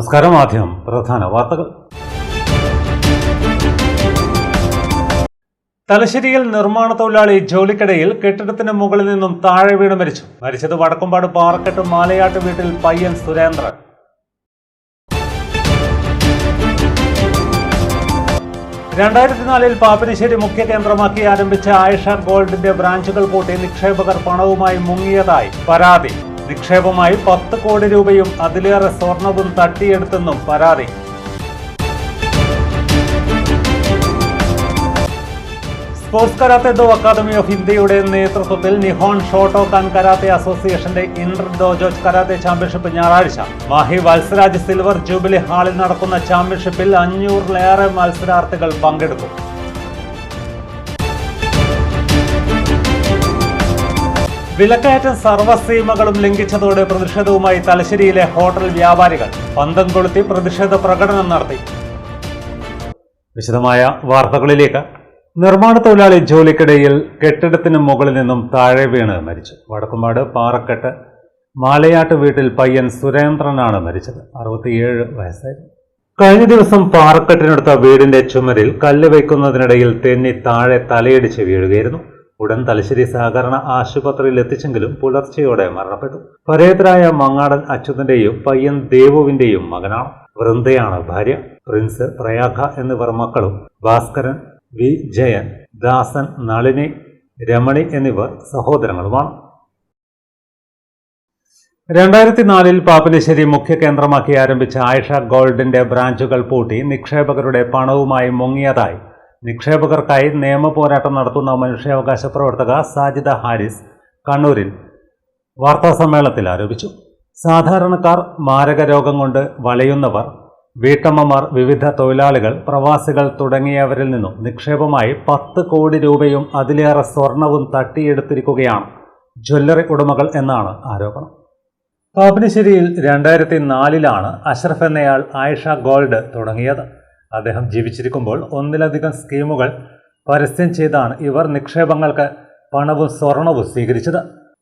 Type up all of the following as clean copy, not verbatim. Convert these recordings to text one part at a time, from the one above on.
നമസ്കാരം. ആദ്യം പ്രധാന വാർത്തകൾ. തലശ്ശേരിയിൽ നിർമ്മാണ തൊഴിലാളി ജോലിക്കിടയിൽ കെട്ടിടത്തിന് മുകളിൽ നിന്നും താഴെ വീണ് മരിച്ചു. മരിച്ചത് വടക്കുംപാട് പാറക്കെട്ട് മാലയാട്ട് വീട്ടിൽ പയ്യൻ സുരേന്ദ്രൻ. പാപ്പിനിശ്ശേരി മുഖ്യ കേന്ദ്രമാക്കി ആരംഭിച്ച ആയിഷ ഗോൾഡിന്റെ ബ്രാഞ്ചുകൾ പൂട്ടി നിക്ഷേപകർ പണവുമായി മുങ്ങിയതായി പരാതി. നിക്ഷേപമായി 10 കോടി രൂപയും അതിലേറെ സ്വർണവും തട്ടിയെടുത്തെന്നും പരാതി. Sports karate do academy of ഇന്ത്യയുടെ നേതൃത്വത്തിൽ നിഹോൺ ഷോട്ടോകാൻ കരാത്തെ അസോസിയേഷന്റെ ഇന്റർ ഡോജോ കരാത്തെ ചാമ്പ്യൻഷിപ്പ് ഞായറാഴ്ച മാഹി വത്സരാജ് സിൽവർ ജൂബിലി ഹാളിൽ നടക്കുന്ന ചാമ്പ്യൻഷിപ്പിൽ 500-ലേറെ മത്സരാർത്ഥികൾ പങ്കെടുക്കും. വിലക്കയറ്റം സർവ്വസീമകളും ലംഘിച്ചതോടെ പ്രതിഷേധവുമായി തലശ്ശേരിയിലെ ഹോട്ടൽ വ്യാപാരികൾ പന്തം കൊളുത്തി പ്രതിഷേധ പ്രകടനം നടത്തി. വിശദമായ വാർത്തകളിലേക്ക്. നിർമ്മാണ തൊഴിലാളി ജോലിക്കിടയിൽ കെട്ടിടത്തിന് മുകളിൽ നിന്നും താഴെ വീണ് മരിച്ചു. വടക്കുംപാട് പാറക്കെട്ട് മാലയാട്ട് വീട്ടിൽ പയ്യൻ സുരേന്ദ്രനാണ് മരിച്ചത്. 67 വയസ്സായിരുന്നു. കഴിഞ്ഞ ദിവസം പാറക്കെട്ടിനടുത്ത വീടിന്റെ ചുമരിൽ കല്ല് വയ്ക്കുന്നതിനിടയിൽ തെന്നി താഴെ തലയിടിച്ച് വീഴുകയായിരുന്നു. ഉടൻ തലശ്ശേരി സഹകരണ ആശുപത്രിയിൽ എത്തിച്ചെങ്കിലും പുലർച്ചെയോടെ മരണപ്പെട്ടു. പരേതരായ മങ്ങാടൻ അച്യുതന്റെയും പയ്യൻ ദേവുവിന്റെയും മകനാണ്. വൃന്ദയാണ് ഭാര്യ. പ്രിൻസ്, പ്രയാഗ എന്നിവർ മക്കളും. ഭാസ്കരൻ, വി ജയൻ, ദാസൻ, നളിനി, രമണി എന്നിവർ സഹോദരങ്ങളുമാണ്. 2004 പാപ്പിനിശ്ശേരി മുഖ്യ കേന്ദ്രമാക്കി ആരംഭിച്ച ആയിഷ ഗോൾഡിന്റെ ബ്രാഞ്ചുകൾ പൂട്ടി നിക്ഷേപകരുടെ പണവുമായി മുങ്ങിയതായി നിക്ഷേപകർക്കായി നിയമപോരാട്ടം നടത്തുന്ന മനുഷ്യാവകാശ പ്രവർത്തക സാജിദ ഹാരിസ് കണ്ണൂരിൽ വാർത്താസമ്മേളനത്തിൽ ആരോപിച്ചു. സാധാരണക്കാർ, മാരക രോഗം കൊണ്ട് വലയുന്നവർ, വീട്ടമ്മമാർ, വിവിധ തൊഴിലാളികൾ, പ്രവാസികൾ തുടങ്ങിയവരിൽ നിന്നും നിക്ഷേപമായി 10 കോടി രൂപയും അതിലേറെ സ്വർണവും തട്ടിയെടുത്തിരിക്കുകയാണ് ജ്വല്ലറി ഉടമകൾ എന്നാണ് ആരോപണം. പാപ്പിനിശ്ശേരിയിൽ 2004 അഷ്റഫ് എന്നയാൾ ആയിഷ ഗോൾഡ് തുടങ്ങിയത്. അദ്ദേഹം ജീവിച്ചിരിക്കുമ്പോൾ 1-ലധികം സ്കീമുകൾ പരസ്യം ചെയ്താണ് ഇവർ നിക്ഷേപങ്ങൾക്ക് പണവും സ്വർണവും സ്വീകരിച്ചത്.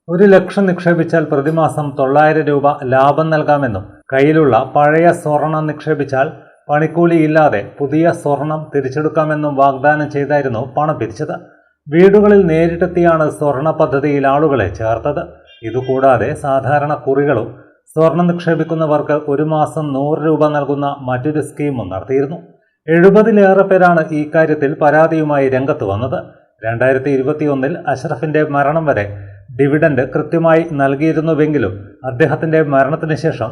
1 ലക്ഷം നിക്ഷേപിച്ചാൽ പ്രതിമാസം 900 രൂപ ലാഭം നൽകാമെന്നും കയ്യിലുള്ള പഴയ സ്വർണം നിക്ഷേപിച്ചാൽ പണിക്കൂലിയില്ലാതെ പുതിയ സ്വർണം തിരിച്ചെടുക്കാമെന്നും വാഗ്ദാനം ചെയ്തായിരുന്നു പണം പിരിച്ചത്. വീടുകളിൽ നേരിട്ടെത്തിയാണ് സ്വർണ പദ്ധതിയിൽ ആളുകളെ ചേർത്തത്. ഇതുകൂടാതെ സാധാരണ കുറികളും സ്വർണം നിക്ഷേപിക്കുന്നവർക്ക് 1 മാസം 100 രൂപ നൽകുന്ന മറ്റൊരു സ്കീമും നടത്തിയിരുന്നു. 70-ലേറെ പേരാണ് ഈ കാര്യത്തിൽ പരാതിയുമായി രംഗത്ത് വന്നത്. 2021 അഷ്റഫിന്റെ മരണം വരെ ഡിവിഡൻഡ് കൃത്യമായി നൽകിയിരുന്നുവെങ്കിലും അദ്ദേഹത്തിന്റെ മരണത്തിന് ശേഷം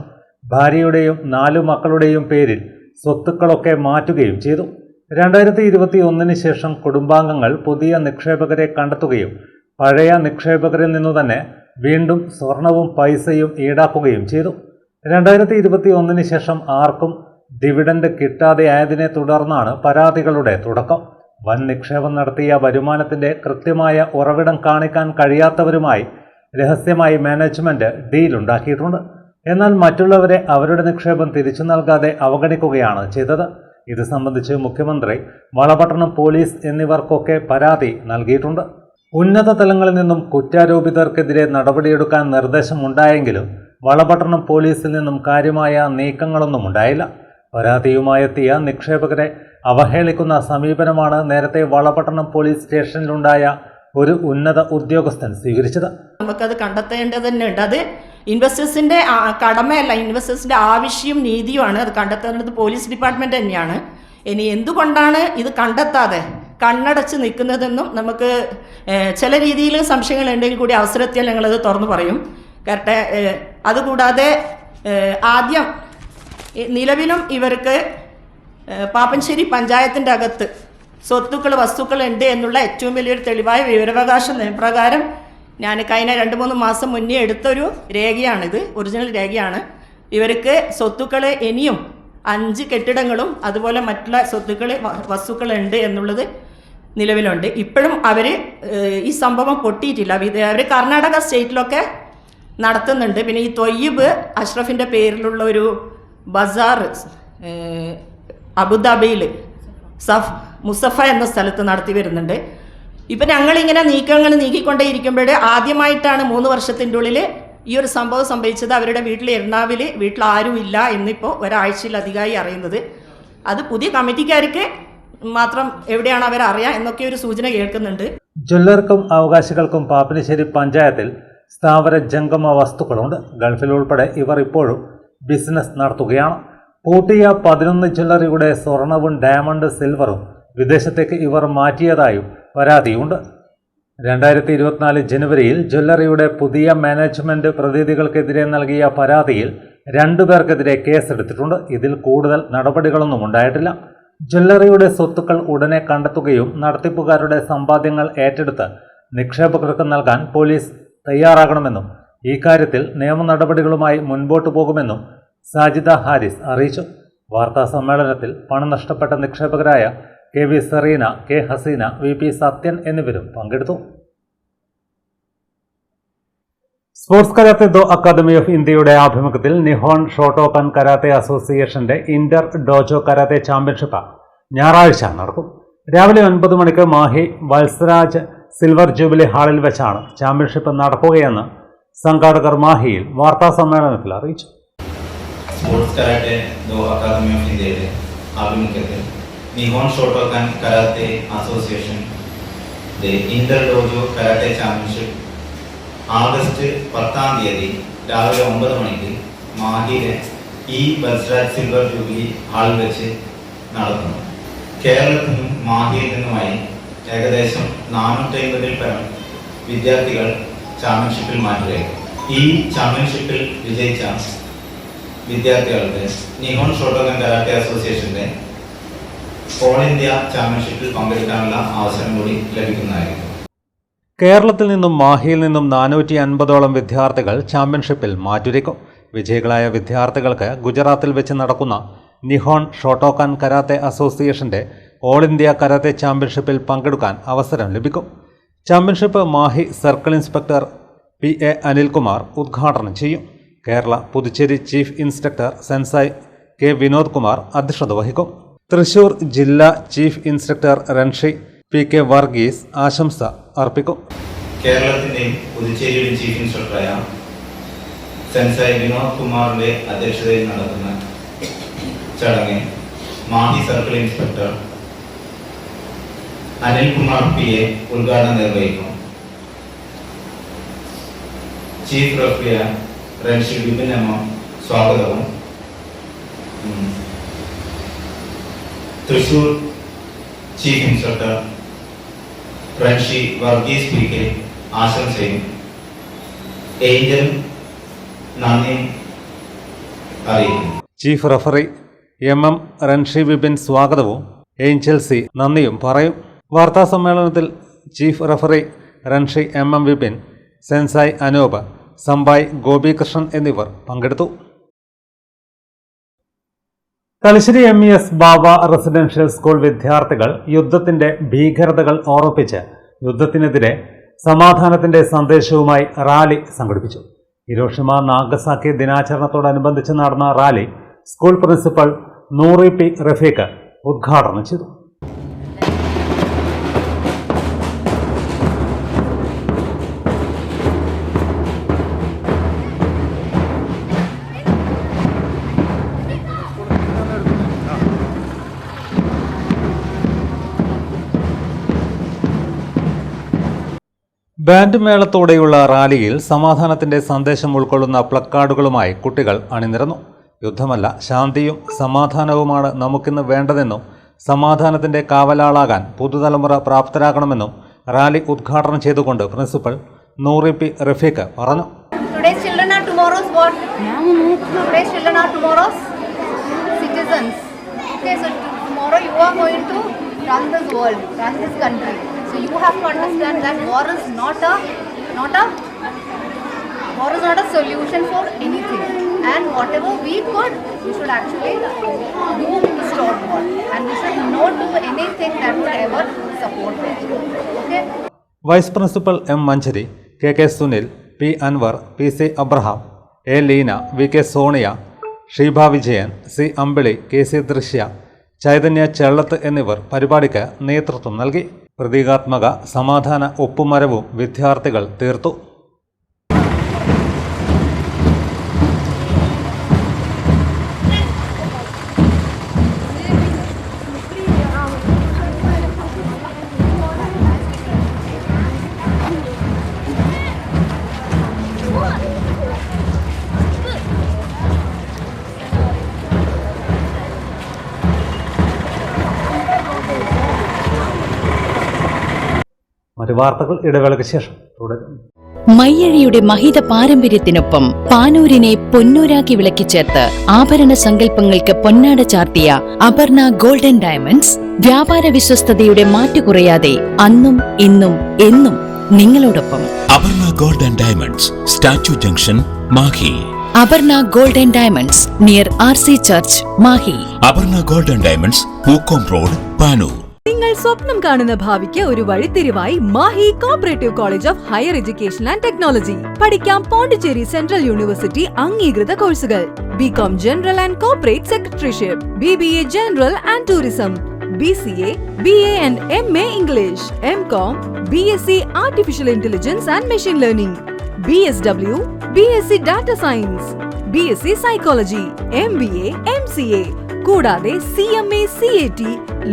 ഭാര്യയുടെയും 4 മക്കളുടെയും പേരിൽ സ്വത്തുക്കളൊക്കെ മാറ്റുകയും ചെയ്തു. 2021 ശേഷം കുടുംബാംഗങ്ങൾ പുതിയ നിക്ഷേപകരെ കണ്ടെത്തുകയും പഴയ നിക്ഷേപകരിൽ നിന്നു തന്നെ വീണ്ടും സ്വർണവും പൈസയും ഈടാക്കുകയും ചെയ്തു. 2021 ശേഷം ആർക്കും ഡിവിഡൻഡ് കിട്ടാതെയായതിനെ തുടർന്നാണ് പരാതികളുടെ തുടക്കം. വൻ നിക്ഷേപം നടത്തിയ വരുമാനത്തിന്റെ കൃത്യമായ ഉറവിടം കാണിക്കാൻ കഴിയാത്തവരുമായി രഹസ്യമായി മാനേജ്മെന്റ് ഡീലുണ്ടാക്കിയിട്ടുണ്ട്. എന്നാൽ മറ്റുള്ളവരെ അവരുടെ നിക്ഷേപം തിരിച്ചു നൽകാതെ അവഗണിക്കുകയാണ് ചെയ്തത്. ഇത് സംബന്ധിച്ച് മുഖ്യമന്ത്രി, വളപട്ടണം പോലീസ് എന്നിവർക്കൊക്കെ പരാതി നൽകിയിട്ടുണ്ട്. ഉന്നത തലങ്ങളിൽ നിന്നും കുറ്റാരോപിതർക്കെതിരെ നടപടിയെടുക്കാൻ നിർദ്ദേശമുണ്ടായെങ്കിലും വളപട്ടണം പോലീസിൽ നിന്നും കാര്യമായ നീക്കങ്ങളൊന്നും ഉണ്ടായില്ല. പരാതിയുമായെത്തിയ നിക്ഷേപകരെ അവഹേളിക്കുന്ന സമീപനമാണ് നേരത്തെ വളപട്ടണം പോലീസ് സ്റ്റേഷനിലുണ്ടായ ഒരു ഉന്നത ഉദ്യോഗസ്ഥൻ സ്വീകരിച്ചത്. നമുക്കത് കണ്ടെത്തേണ്ടത് തന്നെയുണ്ട്. അത് ഇൻവെസ്റ്റേഴ്സിന്റെ കടമയല്ല, ഇൻവെസ്റ്റേഴ്സിന്റെ ആവശ്യവും നീതിയുമാണ്. അത് കണ്ടെത്തേണ്ടത് പോലീസ് ഡിപ്പാർട്ട്മെന്റ് തന്നെയാണ്. ഇനി എന്തുകൊണ്ടാണ് ഇത് കണ്ടെത്താതെ കണ്ണടച്ച് നിൽക്കുന്നതെന്നും നമുക്ക് ചില രീതിയിൽ സംശയങ്ങളുണ്ടെങ്കിൽ കൂടി അവസരത്തിൽ ഞങ്ങളത് തുറന്നു പറയും. കറക്റ്റ്. അതുകൂടാതെ ആദ്യം നിലവിലും ഇവർക്ക് പാപ്പഞ്ചേരി പഞ്ചായത്തിൻ്റെ അകത്ത് സ്വത്തുക്കൾ, വസ്തുക്കൾ ഉണ്ട് എന്നുള്ള ഏറ്റവും വലിയൊരു തെളിവായ വിവരാവകാശ നിയമപ്രകാരം ഞാൻ കഴിഞ്ഞ 2-3 മാസം മുന്നേ എടുത്തൊരു രേഖയാണിത്. ഒറിജിനൽ രേഖയാണ്. ഇവർക്ക് സ്വത്തുക്കൾ ഇനിയും 5 കെട്ടിടങ്ങളും അതുപോലെ മറ്റുള്ള സ്വത്തുക്കൾ, വസ്തുക്കൾ ഉണ്ട് എന്നുള്ളത് നിലവിലുണ്ട്. ഇപ്പോഴും അവർ ഈ സംഭവം പൊട്ടിയിട്ടില്ല. അവർ കർണാടക സ്റ്റേറ്റിലൊക്കെ നടത്തുന്നുണ്ട്. പിന്നെ ഈ തൊയ്യബ് അഷ്റഫിൻ്റെ പേരിലുള്ള ഒരു ബസാർ അബുദാബിയിൽ മുസഫ എന്ന സ്ഥലത്ത് നടത്തി വരുന്നുണ്ട്. ഇപ്പം ഞങ്ങളിങ്ങനെ നീക്കങ്ങൾ നീക്കിക്കൊണ്ടേയിരിക്കുമ്പോൾ ആദ്യമായിട്ടാണ് 3 വർഷത്തിൻ്റെ ഉള്ളിൽ ഈ ഒരു സംഭവം സംഭവിച്ചത് അവരുടെ വീട്ടിൽ എറണാകുളത്തിൽ വീട്ടിൽ ആരുമില്ല എന്നിപ്പോൾ ഒരാഴ്ചയിലധികമായി അറിയുന്നത്. അത് പുതിയ കമ്മിറ്റിക്കാർക്ക് മാത്രം എവിടെയാണ് അവരറിയാം എന്നൊക്കെ ഒരു സൂചന കേൾക്കുന്നുണ്ട്. ജ്വല്ലർക്കും അവകാശികൾക്കും പാപ്പിനിശ്ശേരി പഞ്ചായത്തിൽ സ്ഥാവര ജംഗമ വസ്തുക്കളുണ്ട്. ഗൾഫിൽ ഉൾപ്പെടെ ഇവർ ഇപ്പോഴും ബിസിനസ് നടത്തുകയാണ്. പൂട്ടിയ 11 ജ്വല്ലറിയുടെ സ്വർണവും ഡയമണ്ട് സിൽവറും വിദേശത്തേക്ക് ഇവർ മാറ്റിയതായും പരാതിയുണ്ട്. 2024 ജനുവരിയിൽ ജ്വല്ലറിയുടെ പുതിയ മാനേജ്മെന്റ് പ്രതിനിധികൾക്കെതിരെ നൽകിയ പരാതിയിൽ 2 പേർക്കെതിരെ കേസെടുത്തിട്ടുണ്ട്. ഇതിൽ കൂടുതൽ നടപടികളൊന്നും ഉണ്ടായിട്ടില്ല. ജ്വല്ലറിയുടെ സ്വത്തുക്കൾ ഉടനെ കണ്ടെത്തുകയും നടത്തിപ്പുകാരുടെ സമ്പാദ്യങ്ങൾ ഏറ്റെടുത്ത് നിക്ഷേപകർക്ക് നൽകാൻ പോലീസ് തയ്യാറാകണമെന്നും ഈ കാര്യത്തിൽ നിയമ നടപടികളുമായി മുൻപോട്ടു പോകുമെന്നും സാജിദ ഹാരിസ് അറിയിച്ചു. വാർത്താ സമ്മേളനത്തിൽ പണം നഷ്ടപ്പെട്ട നിക്ഷേപകരായ KV Serena, K Haseena, VP Sathyan എന്നിവരും പങ്കെടുത്തു. Sports karate do academy of ഇന്ത്യയുടെ ആഭിമുഖ്യത്തിൽ നിഹോൺ ഷോട്ടോക്കൻ കരാത്തെ അസോസിയേഷന്റെ ഇന്റർ ഡോജോ കരാത്തെ ചാമ്പ്യൻഷിപ്പ് ഞായറാഴ്ച നടക്കും. രാവിലെ 9 മണിക്ക് മാഹി വത്സരാജ് സിൽവർ ജൂബിലി ഹാളിൽ വെച്ചാണ് ചാമ്പ്യൻഷിപ്പ് നടക്കുകയെന്ന് സംഘാടകർ മാഹിയിൽ വാർത്താ സമ്മേളനത്തിൽ അറിയിച്ചു. Sports karate do academy of ഇന്ത്യയുടെ ആഭിമുഖ്യത്തിൽ Nihon Shotokan karate association inter dojo karate championship August 10-ാം തീയതി രാവിലെ 9 മണിക്ക് മാഹിയിലെ ഈ വത്സരാജ് സിൽവർ ജൂബിലി ഹാളിൽ വെച്ച് നടത്തുന്നു. കേരളത്തിൽ നിന്നും മാഹിയിൽ നിന്നുമായി ഏകദേശം 450-ൽ പരം വിദ്യാർത്ഥികൾ ചാമ്പ്യൻഷിപ്പിൽ മാറ്റുകയാണ്. ഈ ചാമ്പ്യൻഷിപ്പിൽ വിജയിച്ച വിദ്യാർത്ഥികൾക്ക് നിഹോൺ ഷോട്ടോക്കൻ കരാട്ടെ അസോസിയേഷന്റെ ഓൾ ഇന്ത്യ ചാമ്പ്യൻഷിപ്പിൽ പങ്കെടുക്കാനുള്ള അവസരം കൂടി ലഭിക്കുന്നതായിരിക്കും. കേരളത്തിൽ നിന്നും മാഹിയിൽ നിന്നും 450ഓളം വിദ്യാർത്ഥികൾ ചാമ്പ്യൻഷിപ്പിൽ മാറ്റുരയ്ക്കും. വിജയികളായ വിദ്യാർത്ഥികൾക്ക് ഗുജറാത്തിൽ വെച്ച് നടക്കുന്ന നിഹോൺ ഷോട്ടോക്കൻ കരാത്തെ അസോസിയേഷന്റെ ഓൾ ഇന്ത്യ കരാത്തെ ചാമ്പ്യൻഷിപ്പിൽ പങ്കെടുക്കാൻ അവസരം ലഭിക്കും. Championship Mahe circle inspector PA Anilkumar ഉദ്ഘാടനം ചെയ്യും. Kerala Puducherry chief instructor sensei K Vinod Kumar അധ്യക്ഷത വഹിക്കും. തൃശൂർ ജില്ലാ ചീഫ് ഇൻസ്ട്രക്ടർ റൺഷി PK വർഗീസ് ആശംസ അർപ്പിക്കും. കേരളത്തിന്റെയും പുതുച്ചേരിയുടെ ചീഫ് ഇൻസ്ട്രക്ടറായ സെൻസായ് വിനോദ് കുമാറിന്റെ അധ്യക്ഷതയിൽ നടക്കുന്ന ചടങ്ങിൽ Mahe circle inspector Anilkumar PA ഉദ്ഘാടനം നിർവഹിക്കും. ചീഫ് റഫറിയ റൺഷി വിപിൻ MM സ്വാഗതവും Thrissur chief instructor റൺഷി Varghese PK ആശംസയും ഏഞ്ചലും നന്ദിയും അറിയിക്കുന്നു. Chief referee MM renshi Vipin സ്വാഗതവും ഏഞ്ചൽ C നന്ദിയും പറയും. വാർത്താ സമ്മേളനത്തിൽ chief referee renshi MM Vipin, sensei Anoop, senpai Gopikrishnan എന്നിവർ പങ്കെടുത്തു. Thalassery MES Baba residential school വിദ്യാർത്ഥികൾ യുദ്ധത്തിന്റെ ഭീകരതകൾ ഓർമ്മിപ്പിച്ച് യുദ്ധത്തിനെതിരെ സമാധാനത്തിന്റെ സന്ദേശവുമായി റാലി സംഘടിപ്പിച്ചു. ഹിരോഷിമ നാഗസാക്കി ദിനാചരണത്തോടനുബന്ധിച്ച് നടന്ന rally school principal Noori P Rafeeq ഉദ്ഘാടനം ചെയ്തു. ബാൻഡ് മേളത്തോടെയുള്ള റാലിയിൽ സമാധാനത്തിന്റെ സന്ദേശം ഉൾക്കൊള്ളുന്ന പ്ലക്കാർഡുകളുമായി കുട്ടികൾ അണിനിരന്നു. യുദ്ധമല്ല, ശാന്തിയും സമാധാനവുമാണ് നമുക്കിന്ന് വേണ്ടതെന്നും സമാധാനത്തിന്റെ കാവലാളാകാൻ പുതുതലമുറ പ്രാപ്തരാകണമെന്നും റാലി ഉദ്ഘാടനം ചെയ്തുകൊണ്ട് പ്രിൻസിപ്പൽ നൂറി P റഫീഖ് പറഞ്ഞു. Today's children are tomorrow's what? Today's children are tomorrow's citizens. Okay, so tomorrow you are going to run this world, run this country. So you have to understand that war is not a solution for anything. And whatever we could, we should actually do to stop war. And we should not do anything that would ever support war. Okay? Vice principal M Manjari, KK Sunil, P Anwar, PC Abraham, A Leena, VK Sonia, Sheeba Vijayan, C Ambili, KC Drishya, Chaitanya Chellath എന്നിവർ പരിപാടിക്ക് നേതൃത്വം നൽകി. പ്രതീകാത്മക സമാധാന ഒപ്പുമരവും വിദ്യാർത്ഥികൾ തീർത്തു. മറ്റു വാർത്തകൾ ഇടവേളയ്ക്ക് ശേഷം തുടരും. മയ്യഴിയുടെ മഹിത പാരമ്പര്യത്തിനൊപ്പം പാനൂരിനെ പൊന്നൂരാക്കി വിളക്കിച്ചേർത്ത് ആഭരണ സങ്കല്പങ്ങൾക്ക് പൊന്നാട ചാർത്തിയ അപർണ ഗോൾഡൻ ഡയമണ്ട്സ് വ്യാപാര വിശ്വസ്തതയുടെ മാറ്റുകുറയാതെ അന്നും ഇന്നും എന്നും നിങ്ങളോടൊപ്പം. Aparna golden diamonds, statue junction, Mahe. Aparna golden diamonds near RC church, Mahe. Aparna golden diamonds, Pookom road, Panoor. നിങ്ങൾ സ്വപ്നം കാണുന്ന ഭാവിക്ക് ഒരു വഴിത്തിരിവായി Mahe cooperative college of higher education and technology. പഠിക്കാം പോണ്ടിച്ചേരി സെൻട്രൽ യൂണിവേഴ്സിറ്റി അംഗീകൃത കോഴ്സുകൾ. BCom general and corporate secretaryship, BBA general and tourism, BCA, BA and MA English, MCom, BSc artificial intelligence and machine learning, BSW, BSc data science, BSc psychology, MBA, MCA, കൂടാതെ CMA, CAT,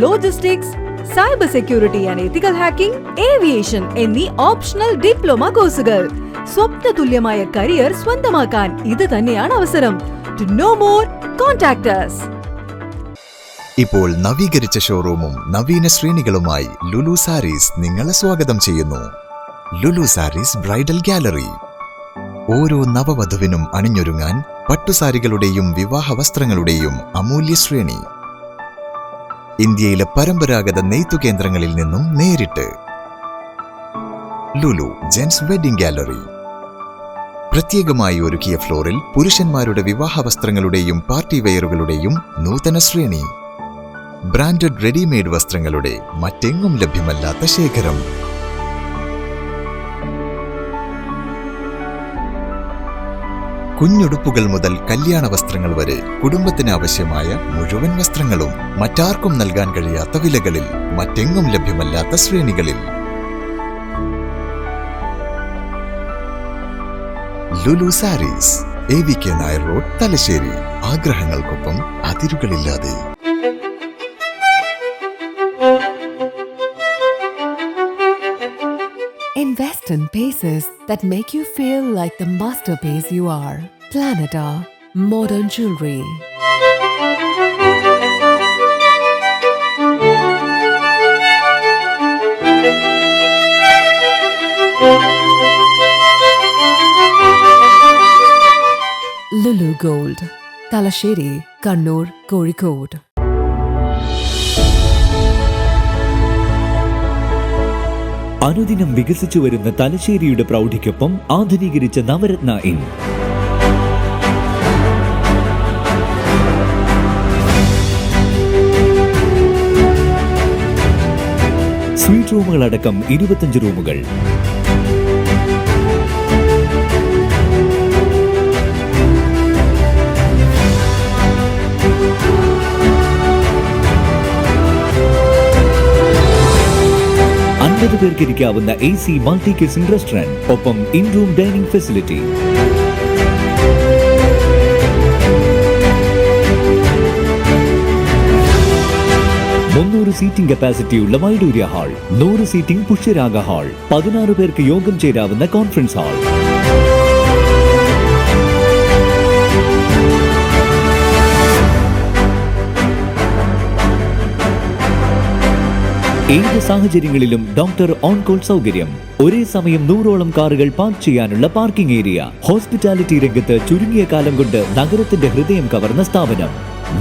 logistics, cyber security and ethical hacking, aviation എന്നീ optional diploma കോഴ്സുകൾ. സ്വപ്ന തുല്യമായ career സ്വന്തമാക്കാൻ ഇത് തന്നെയാണ് അവസരം. To know more, contact us. ഇപ്പോൾ നവീകരിച്ച ഷോറൂമും നവീന ശ്രേണികളുമായി ലുലു സാരീസ് നിങ്ങളെ സ്വാഗതം ചെയ്യുന്നു. Lulu Sarees bridal gallery. ഓരോ നവവധുവിനും അണിഞ്ഞൊരുങ്ങാൻ പട്ടുസാരികളുടെയും വിവാഹ വസ്ത്രങ്ങളുടെയും അമൂല്യ ശ്രേണി. ഇന്ത്യയിലെ പരമ്പരാഗത നെയ്ത്തു കേന്ദ്രങ്ങളിൽ നിന്നും നേരിട്ട്. Lulu gents wedding gallery. പ്രത്യേകമായി ഒരുക്കിയ ഫ്ലോറിൽ പുരുഷന്മാരുടെ വിവാഹ വസ്ത്രങ്ങളുടെയും പാർട്ടി വെയറുകളുടെയും നൂതന ശ്രേണി. ബ്രാൻഡഡ് റെഡിമെയ്ഡ് വസ്ത്രങ്ങളുടെ മറ്റെങ്ങും ലഭ്യമല്ലാത്ത ശേഖരം. കുഞ്ഞുടുപ്പുകൾ മുതൽ കല്യാണ വസ്ത്രങ്ങൾ വരെ കുടുംബത്തിന് ആവശ്യമായ മുഴുവൻ വസ്ത്രങ്ങളും മറ്റാർക്കും നൽകാൻ കഴിയാത്ത വിലകളിൽ, മറ്റെങ്ങും ലഭ്യമല്ലാത്ത ശ്രേണികളിൽ. Lulu sarees, AVK Nair road, Thalassery. ആഗ്രഹങ്ങൾക്കൊപ്പം അതിരുകളില്ലാതെ. Invest in pieces that make you feel like the masterpiece you are. Planeta Modern Jewelry. Lulu Gold, Talasheri, Kannur, Kozhikode. അനുദിനം വികസിച്ചു വരുന്ന തലശ്ശേരിയുടെ പ്രൗഢിക്കൊപ്പം ആധുനീകരിച്ച നവരത്ന ഇൻ. സ്വീറ്റ് റൂമുകളടക്കം 25 റൂമുകൾ. പേർക്കിരിക്കാവുന്ന AC മൾട്ടി കിച്ചൺ റെസ്റ്റോറന്റ്, ഒപ്പം in room dining facility. Seating കപ്പാസിറ്റിയുള്ള Vaidoorya hall, 100 seating Pushyaraga hall, 16 പേർക്ക് യോഗം ചേരാവുന്ന കോൺഫറൻസ് ഹാൾ. ഏത് സാഹചര്യങ്ങളിലും ഡോക്ടർ ഓൺ കോൾ സൗകര്യം, ഒരേ സമയം 100ഓളം കാറുകൾ പാർക്ക് ചെയ്യാനുള്ള പാർക്കിംഗ് ഏരിയ. ഹോസ്പിറ്റാലിറ്റി രംഗത്ത് ചുരുങ്ങിയ കാലം കൊണ്ട് നഗരത്തിന്റെ ഹൃദയം കവർന്ന സ്ഥാപനം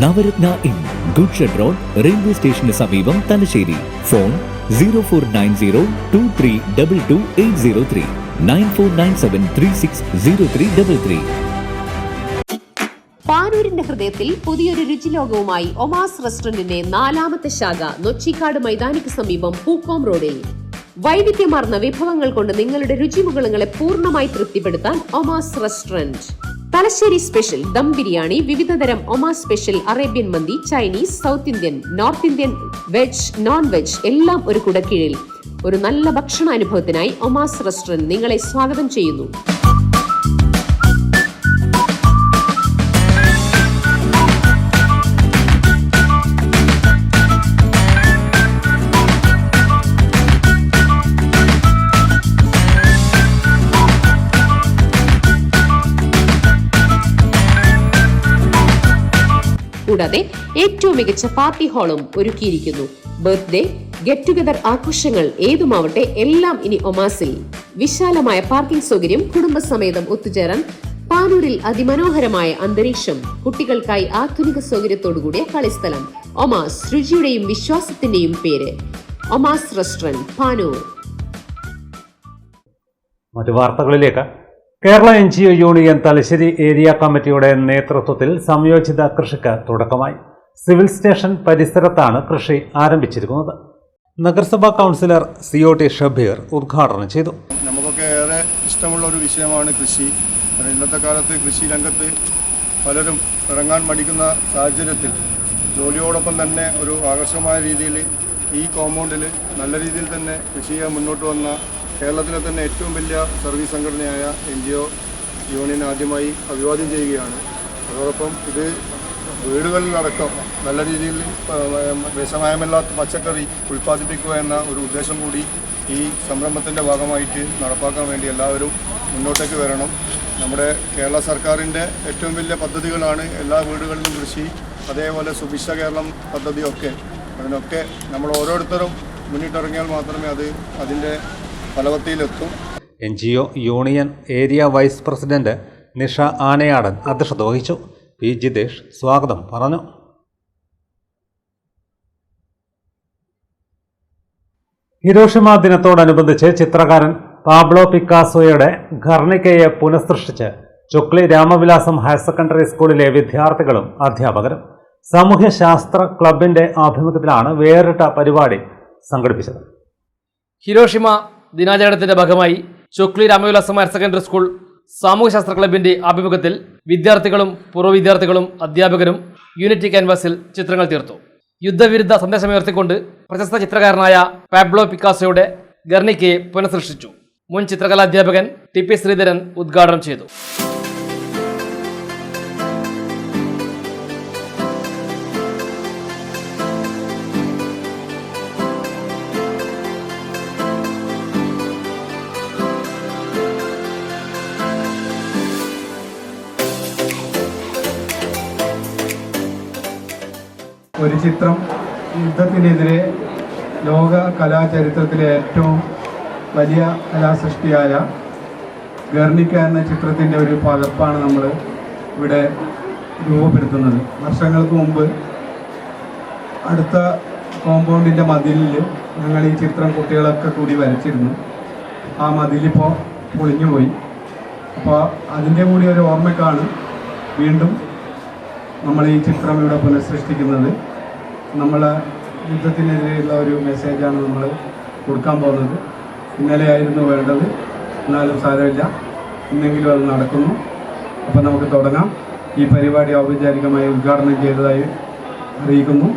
Navaratna inn, goods shed road, railway സ്റ്റേഷന് സമീപം, തലശ്ശേരി. ഫോൺ 0490222803, 9497360333. പാനൂരിന്റെ ഹൃദയത്തിൽ പുതിയൊരു രുചിലോകവുമായി ഒമാസ് റെസ്റ്റോറന്റിന്റെ 4ാമത്തെ ശാഖ നൊച്ചിക്കാട് മൈതാനിക്ക് സമീപം, പൂക്കോം റോഡിൽ. വൈവിധ്യമാർന്ന വിഭവങ്ങൾ കൊണ്ട് നിങ്ങളുടെ രുചിമുകളങ്ങളെ പൂർണ്ണമായി തൃപ്തിപ്പെടുത്താൻ Omas restaurant. Thalassery special dum biryani, വിവിധതരം ഒമാസ് സ്പെഷ്യൽ അറേബ്യൻ മന്തി, Chinese, south Indian, north Indian, veg, non veg എല്ലാം ഒരു കുടക്കീഴിൽ. ഒരു നല്ല ഭക്ഷണാനുഭവത്തിനായി ഒമാസ് റെസ്റ്റോറന്റ് നിങ്ങളെ സ്വാഗതം ചെയ്യുന്നു. കൂടാതെ ഏറ്റവും മികച്ച പാർട്ടി ഹാളും ഒരുക്കിയിരിക്കുന്നു. ബർത്ത്ഡേ, ഗെറ്റ് ടുഗദർ ആഘോഷങ്ങൾ ഏതുമാവട്ടെ എല്ലാം ഇനി ഒമാസിൽ. വിശാലമായ പാർക്കിംഗ് സൗകര്യം, കുടുംബസമേതം ഒത്തുചേരാൻ പാനൂരിൽ അതിമനോഹരമായ അന്തരീക്ഷം, കുട്ടികൾക്കായി ആധുനിക സൗകര്യത്തോടുകൂടിയ കളിസ്ഥലം. ഒമാസ്, രുചിയുടെയും വിശ്വാസത്തിന്റെയും പേര്. ഒമാസ് റെസ്റ്റോറന്റ്, പാനൂർ. മറ്റു വാർത്തകളിലേക്ക്. Kerala NGO union Thalassery area കമ്മിറ്റിയുടെ നേതൃത്വത്തിൽ സംയോജിത കൃഷിക്ക് തുടക്കമായി. സിവിൽ സ്റ്റേഷൻ പരിസരത്താണ് കൃഷി ആരംഭിച്ചിരിക്കുന്നത്. നഗരസഭാ കൗൺസിലർ COT ഷബീർ ഉദ്ഘാടനം ചെയ്തു. നമുക്കൊക്കെ ഏറെ ഇഷ്ടമുള്ള ഒരു വിഷയമാണ് കൃഷി. ഇന്നത്തെ കാലത്ത് കൃഷി രംഗത്ത് പലരും ഇറങ്ങാൻ മടിക്കുന്ന സാഹചര്യത്തിൽ ജോലിയോടൊപ്പം തന്നെ ഒരു ആകർഷകമായ രീതിയിൽ ഈ കോമ്പൗണ്ടിൽ നല്ല രീതിയിൽ തന്നെ കൃഷി ചെയ്യാൻ മുന്നോട്ട് വന്ന കേരളത്തിലെ തന്നെ ഏറ്റവും വലിയ സർവീസ് സംഘടനയായ NGO യൂണിയൻ ആദ്യമായി അഭിവാദ്യം ചെയ്യുകയാണ്. അതോടൊപ്പം ഇത് വീടുകളിലടക്കം നല്ല രീതിയിൽ വിഷമയമില്ലാത്ത പച്ചക്കറി ഉൽപ്പാദിപ്പിക്കുക എന്ന ഒരു ഉദ്ദേശം കൂടി ഈ സംരംഭത്തിൻ്റെ ഭാഗമായിട്ട് നടപ്പാക്കാൻ വേണ്ടി എല്ലാവരും മുന്നോട്ടേക്ക് വരണം. നമ്മുടെ കേരള സർക്കാരിൻ്റെ ഏറ്റവും വലിയ പദ്ധതികളാണ് എല്ലാ വീടുകളിലും കൃഷി, അതേപോലെ സുഭിക്ഷ കേരളം പദ്ധതിയൊക്കെ. അതിനൊക്കെ നമ്മൾ ഓരോരുത്തരും മുന്നിട്ടിറങ്ങിയാൽ മാത്രമേ അതിൻ്റെ ഫലവത്തിയിലെത്തും. NGO union area vice president Nisha Anayadan അധ്യക്ഷത വഹിച്ചു. P. ജിതേഷ് സ്വാഗതം പറഞ്ഞു. ഹിരോഷിമ ദിനത്തോടനുബന്ധിച്ച് ചിത്രകാരൻ പാബ്ലോ പിക്കാസോയുടെ ഘർണിക്കയെ പുനഃസൃഷ്ടിച്ച് ചൊക്ലി രാമവിലാസം ഹയർ സെക്കൻഡറി സ്കൂളിലെ വിദ്യാർത്ഥികളും അധ്യാപകരും. സാമൂഹ്യശാസ്ത്ര ക്ലബിന്റെ ആഭിമുഖ്യത്തിലാണ് വേറിട്ട പരിപാടി സംഘടിപ്പിച്ചത്. ഹിരോഷിമ ദിനാചരണത്തിന്റെ ഭാഗമായി Chokli Ramavilasam higher secondary school സാമൂഹ്യശാസ്ത്ര ക്ലബിന്റെ ആഭിമുഖ്യത്തിൽ വിദ്യാർത്ഥികളും പൂർവ്വ വിദ്യാർത്ഥികളും അധ്യാപകരും യൂണിറ്റി ക്യാൻവാസിൽ ചിത്രങ്ങൾ തീർത്തു. യുദ്ധവിരുദ്ധ സന്ദേശമുയർത്തിക്കൊണ്ട് പ്രശസ്ത ചിത്രകാരനായ പാബ്ലോ പിക്കാസോയുടെ ഗർണിക്കയെ പുനഃസൃഷ്ടിച്ചു. മുൻ ചിത്രകലാധ്യാപകൻ TP ശ്രീധരൻ ഉദ്ഘാടനം ചെയ്തു. ഒരു ചിത്രം യുദ്ധത്തിനെതിരെ ലോക കലാചരിത്രത്തിലെ ഏറ്റവും വലിയ കലാസൃഷ്ടിയായ ഗർണിക്ക എന്ന ചിത്രത്തിൻ്റെ ഒരു പകർപ്പാണ് നമ്മൾ ഇവിടെ രൂപപ്പെടുത്തുന്നത്. വർഷങ്ങൾക്ക് മുമ്പ് അടുത്ത കോമ്പൗണ്ടിൻ്റെ മതിലിൽ ഞങ്ങൾ ഈ ചിത്രം കുട്ടികളൊക്കെ കൂടി വരച്ചിരുന്നു. ആ മതിലിപ്പോൾ പൊളിഞ്ഞുപോയി. അപ്പോൾ അതിൻ്റെ കൂടി ഒരു ഓർമ്മക്കാണ് വീണ്ടും നമ്മൾ ഈ ചിത്രം ഇവിടെ പുനഃസൃഷ്ടിക്കുന്നത്. നമ്മൾ യുദ്ധത്തിനെതിരെയുള്ള ഒരു മെസ്സേജാണ് നമ്മൾ കൊടുക്കാൻ പോകുന്നത്. ഇന്നലെയായിരുന്നു വേണ്ടത്, എന്നാലും സാരമില്ല, ഇന്നെങ്കിലും അത് നടക്കുന്നു. അപ്പോൾ നമുക്ക് തുടങ്ങാം. ഈ പരിപാടി ഔപചാരികമായി ഉദ്ഘാടനം ചെയ്തതായി അറിയിക്കുന്നു.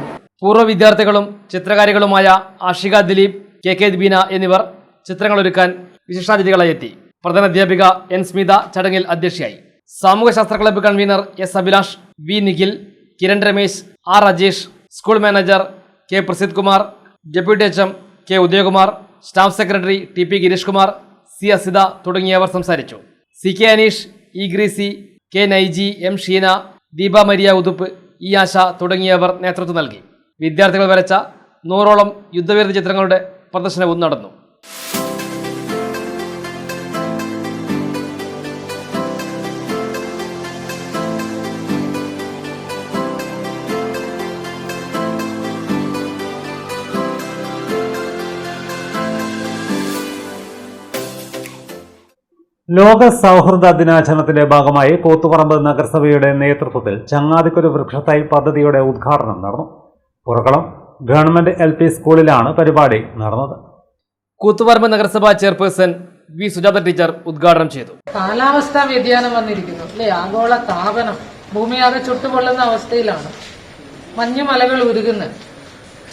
പൂർവ്വ വിദ്യാർത്ഥികളും ചിത്രകാരികളുമായ ആഷിക ദിലീപ്, KK ബീന എന്നിവർ ചിത്രങ്ങളൊരുക്കാൻ വിശിഷ്ടാതിഥികളായി എത്തി. പ്രധാനാധ്യാപിക N സ്മിത ചടങ്ങിൽ അധ്യക്ഷയായി. സാമൂഹ്യശാസ്ത്ര club convener S Abhilash, V Nikhil, Kiran Ramesh, R Rajesh, school manager K Prasid Kumar, deputy HM K Udayakumar, staff secretary TP Girish Kumar, C Asitha തുടങ്ങിയവർ സംസാരിച്ചു. CK അനീഷ്, E ഗ്രീസി, K Naiji, M Sheena, Deepa Maria Uthup, E Asha തുടങ്ങിയവർ നേതൃത്വം നൽകി. വിദ്യാർത്ഥികൾ വരച്ച 100ഓളം യുദ്ധവിരുദ്ധ ചിത്രങ്ങളുടെ പ്രദർശനവും നടന്നു. ലോക സൗഹൃദ ദിനാചരണത്തിന്റെ ഭാഗമായി കൂത്തുപറമ്പ് നഗരസഭയുടെ നേതൃത്വത്തിൽ ചങ്ങാതിക്കൊരു വൃക്ഷത്തൈ പദ്ധതിയുടെ ഉദ്ഘാടനം നടന്നു. പുറക്കളം ഗവൺമെന്റ് LP സ്കൂളിലാണ് പരിപാടി നടന്നത്. കൂത്തുപറമ്പ് നഗരസഭാ ചെയർപേഴ്സൺ V സുജാത ടീച്ചർ ഉദ്ഘാടനം ചെയ്തു. കാലാവസ്ഥാ വ്യതിയാനം വന്നിരിക്കുന്നു അല്ലേ? ആഗോള താപനം, ഭൂമിയാകെ ചുട്ടുപൊള്ളുന്ന അവസ്ഥയിലാണ്. മഞ്ഞുമലകൾ ഉരുകുന്നു.